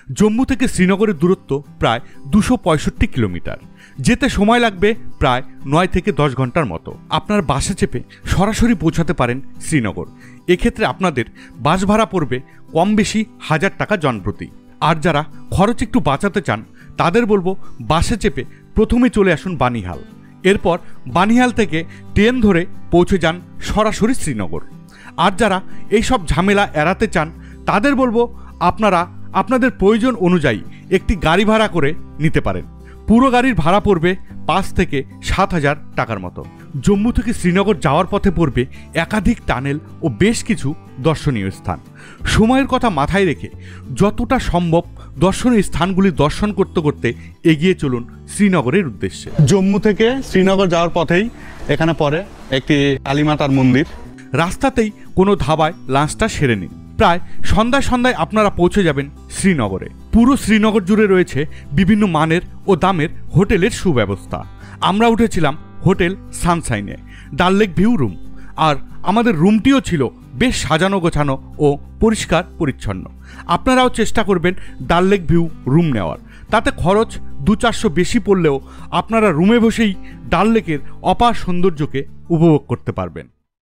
জম্মু থেকে শ্রীনগরের দূরত্ব প্রায় 265 কিলোমিটার। যেতে সময় লাগবে প্রায় 9 থেকে 10 ঘন্টার মতো। আপনার বাসে চেপে সরাসরি পৌঁছাতে পারেন শ্রীনগর। এক্ষেত্রে আপনাদের বাস ভাড়া পড়বে কম বেশি 1000 টাকা জনপ্রতি। আর যারা খরচ একটু বাঁচাতে চান তাদের বলবো বাসে চেপে প্রথমে চলে আসুন বানিহাল। এরপর বানিহাল থেকে ট্রেন ধরে পৌঁছে যান সরাসরি শ্রীনগর। আর যারা এইসব ঝামেলা এড়াতে চান তাদের বলবো আপনারা আপনাদের প্রয়োজন অনুযায়ী একটি গাড়ি ভাড়া করে নিতে পারেন। পুরো গাড়ির ভাড়া পড়বে 5 থেকে 7,000 টাকার মতো। জম্মু থেকে শ্রীনগর যাওয়ার পথে পড়বে একাধিক টানেল ও বেশ কিছু দর্শনীয় স্থান। সময়ের কথা মাথায় রেখে যতটা সম্ভব দর্শনীয় স্থানগুলি দর্শন করতে করতে এগিয়ে চলুন শ্রীনগরের উদ্দেশ্যে। জম্মু থেকে শ্রীনগর যাওয়ার পথেই এখানে পড়ে একটি কালীমাতার মন্দির। রাস্তাতেই কোনো ধাবায় লাঞ্চটা সেরে নিন। প্রায় সন্ধ্যায় আপনারা পৌঁছে যাবেন শ্রীনগরে। পুরো শ্রীনগর জুড়ে রয়েছে বিভিন্ন মানের ও দামের হোটেলের সুব্যবস্থা। আমরা উঠেছিলাম হোটেল সানশাইনে, ডাল লেক ভিউ রুম। আর আমাদের রুমটিও ছিল বেশ সাজানো গোছানো ও পরিষ্কার পরিচ্ছন্ন। আপনারাও চেষ্টা করবেন ডাল লেক ভিউ রুম নেওয়ার। তাতে খরচ 200-400 বেশি পড়লেও আপনারা রুমে বসেই ডাল লেকের অপার সৌন্দর্যকে উপভোগ করতে পারবেন।